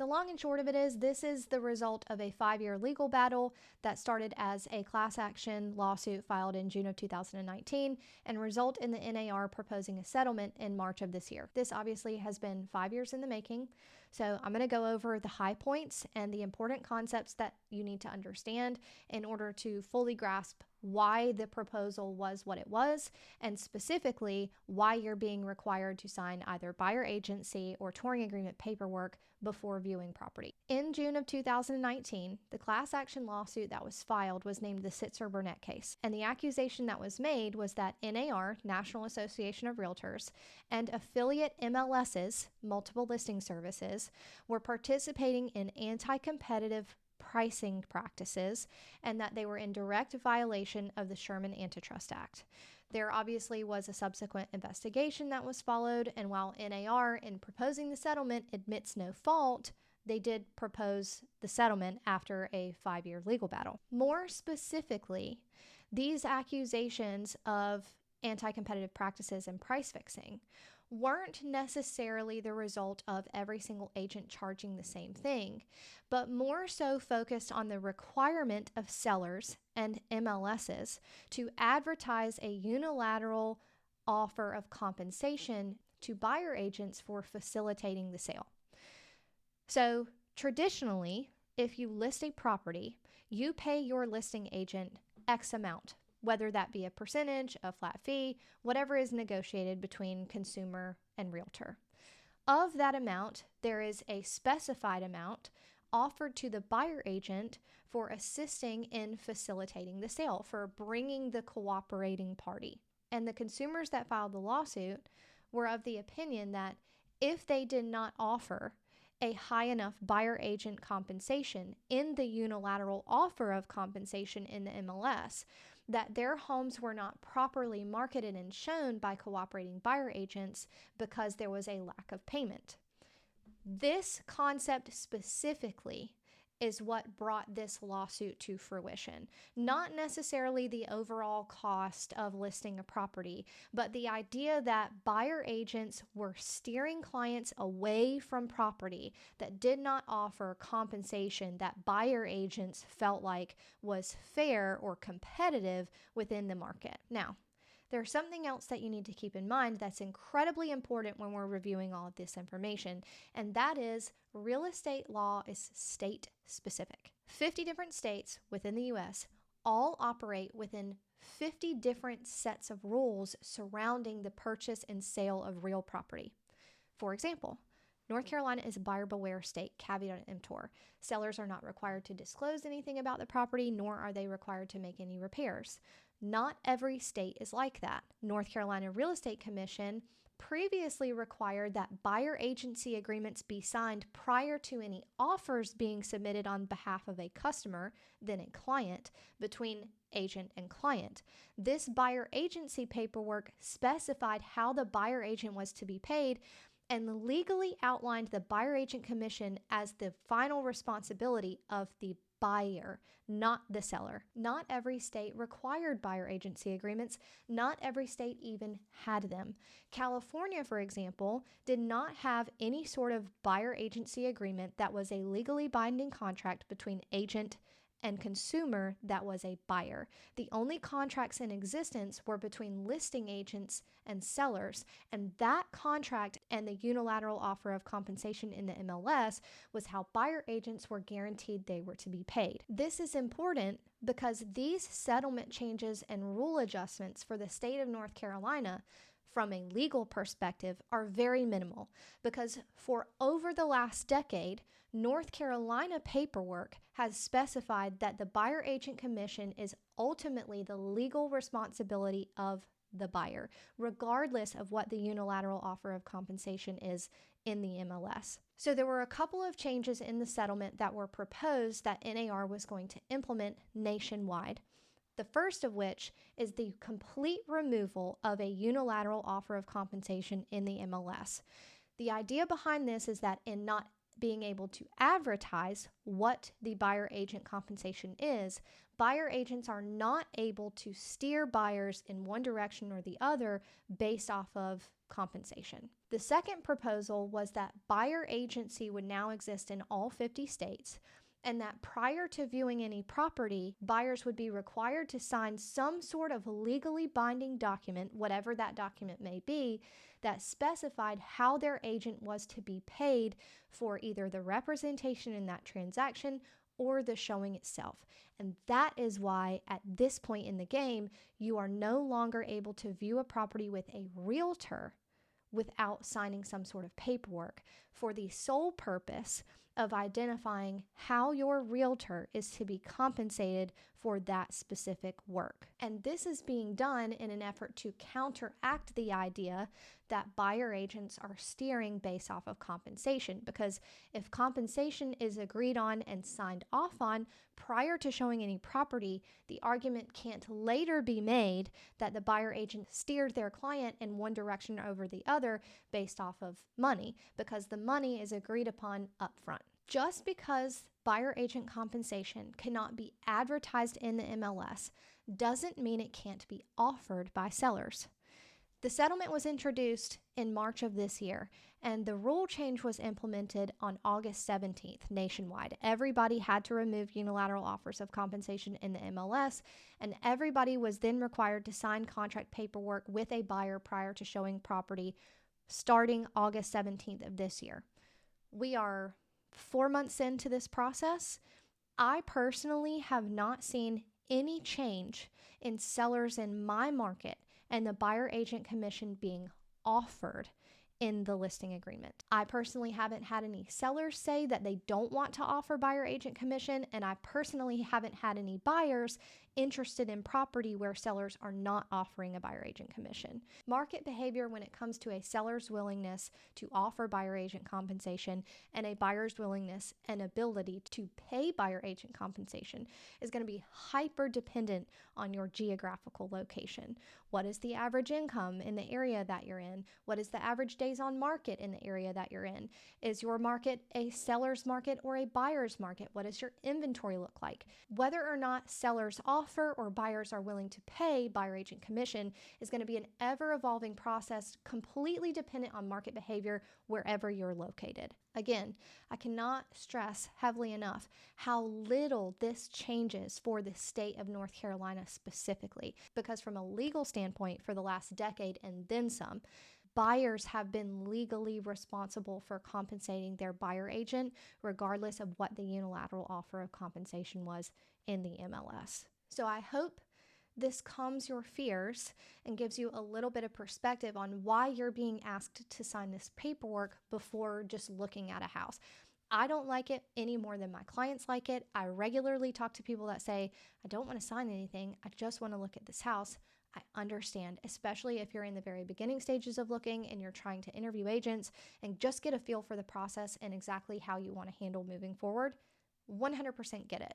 The long and short of it is this is the result of a 5-year legal battle that started as a class action lawsuit filed in June of 2019 and result in the NAR proposing a settlement in March of this year. This obviously has been 5 years in the making, so I'm going to go over the high points and the important concepts that you need to understand in order to fully grasp why the proposal was what it was, and specifically why you're being required to sign either buyer agency or touring agreement paperwork before viewing property. In June of 2019, the class action lawsuit that was filed was named the Sitzer Burnett case, and the accusation that was made was that NAR, National Association of Realtors, and affiliate MLSs, multiple listing services, were participating in anti-competitive pricing practices and that they were in direct violation of the Sherman Antitrust Act. There obviously was a subsequent investigation that was followed, and while NAR, in proposing the settlement, admits no fault, they did propose the settlement after a 5-year legal battle. More specifically, these accusations of anti-competitive practices and price fixing weren't necessarily the result of every single agent charging the same thing, but more so focused on the requirement of sellers and MLSs to advertise a unilateral offer of compensation to buyer agents for facilitating the sale. So traditionally, if you list a property, you pay your listing agent X amount, whether that be a percentage, a flat fee, whatever is negotiated between consumer and realtor. Of that amount, there is a specified amount offered to the buyer agent for assisting in facilitating the sale, for bringing the cooperating party. And the consumers that filed the lawsuit were of the opinion that if they did not offer a high enough buyer agent compensation in the unilateral offer of compensation in the MLS, that their homes were not properly marketed and shown by cooperating buyer agents because there was a lack of payment. This concept specifically is what brought this lawsuit to fruition. Not necessarily the overall cost of listing a property, but the idea that buyer agents were steering clients away from property that did not offer compensation that buyer agents felt like was fair or competitive within the market. Now, there's something else that you need to keep in mind that's incredibly important when we're reviewing all of this information, and that is real estate law is state specific. 50 different states within the US all operate within 50 different sets of rules surrounding the purchase and sale of real property. For example, North Carolina is a buyer beware state, caveat emptor. Sellers are not required to disclose anything about the property, nor are they required to make any repairs. Not every state is like that. North Carolina Real Estate Commission previously required that buyer agency agreements be signed prior to any offers being submitted on behalf of a customer, then a client, between agent and client. This buyer agency paperwork specified how the buyer agent was to be paid and legally outlined the buyer agent commission as the final responsibility of the buyer, not the seller. Not every state required buyer agency agreements. Not every state even had them. California, for example, did not have any sort of buyer agency agreement that was a legally binding contract between agent and consumer that was a buyer. The only contracts in existence were between listing agents and sellers, and that contract and the unilateral offer of compensation in the MLS was how buyer agents were guaranteed they were to be paid. This is important because these settlement changes and rule adjustments for the state of North Carolina from a legal perspective are very minimal, because for over the last decade, North Carolina paperwork has specified that the buyer agent commission is ultimately the legal responsibility of the buyer, regardless of what the unilateral offer of compensation is in the MLS. So there were a couple of changes in the settlement that were proposed that NAR was going to implement nationwide. The first of which is the complete removal of a unilateral offer of compensation in the MLS. The idea behind this is that in not being able to advertise what the buyer agent compensation is, buyer agents are not able to steer buyers in one direction or the other based off of compensation. The second proposal was that buyer agency would now exist in all 50 states, and that prior to viewing any property, buyers would be required to sign some sort of legally binding document, whatever that document may be, that specified how their agent was to be paid for either the representation in that transaction or the showing itself. And that is why at this point in the game, you are no longer able to view a property with a realtor without signing some sort of paperwork, for the sole purpose of identifying how your realtor is to be compensated for that specific work. And this is being done in an effort to counteract the idea that buyer agents are steering based off of compensation, because if compensation is agreed on and signed off on prior to showing any property, the argument can't later be made that the buyer agent steered their client in one direction over the other based off of money, because the money is agreed upon upfront. Just because buyer agent compensation cannot be advertised in the MLS doesn't mean it can't be offered by sellers. The settlement was introduced in March of this year, and the rule change was implemented on August 17th nationwide. Everybody had to remove unilateral offers of compensation in the MLS, and everybody was then required to sign contract paperwork with a buyer prior to showing property starting August 17th of this year. We are 4 months into this process. I personally have not seen any change in sellers in my market and the buyer agent commission being offered in the listing agreement. I personally haven't had any sellers say that they don't want to offer buyer agent commission, and I personally haven't had any buyers interested in property where sellers are not offering a buyer agent commission. Market behavior when it comes to a seller's willingness to offer buyer agent compensation and a buyer's willingness and ability to pay buyer agent compensation is going to be hyper dependent on your geographical location. What is the average income in the area that you're in? What is the average days on market in the area that you're in? Is your market a seller's market or a buyer's market? What does your inventory look like? Whether or not sellers offer or buyers are willing to pay buyer agent commission is going to be an ever-evolving process, completely dependent on market behavior wherever you're located. Again, I cannot stress heavily enough how little this changes for the state of North Carolina specifically, because from a legal standpoint, for the last decade and then some, buyers have been legally responsible for compensating their buyer agent regardless of what the unilateral offer of compensation was in the MLS. So I hope this calms your fears and gives you a little bit of perspective on why you're being asked to sign this paperwork before just looking at a house. I don't like it any more than my clients like it. I regularly talk to people that say, I don't want to sign anything. I just want to look at this house. I understand, especially if you're in the very beginning stages of looking and you're trying to interview agents and just get a feel for the process and exactly how you want to handle moving forward. 100% get it.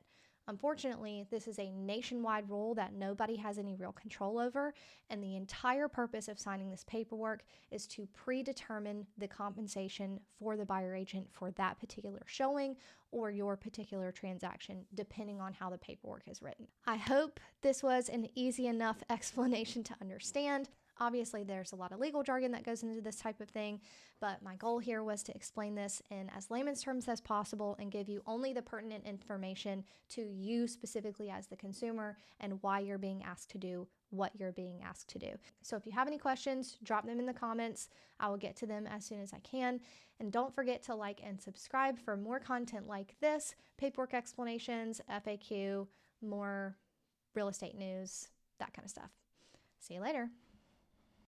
Unfortunately, this is a nationwide rule that nobody has any real control over, and the entire purpose of signing this paperwork is to predetermine the compensation for the buyer agent for that particular showing or your particular transaction, depending on how the paperwork is written. I hope this was an easy enough explanation to understand. Obviously, there's a lot of legal jargon that goes into this type of thing, but my goal here was to explain this in as layman's terms as possible and give you only the pertinent information to you specifically as the consumer and why you're being asked to do what you're being asked to do. So if you have any questions, drop them in the comments. I will get to them as soon as I can. And don't forget to like and subscribe for more content like this, paperwork explanations, FAQ, more real estate news, that kind of stuff. See you later.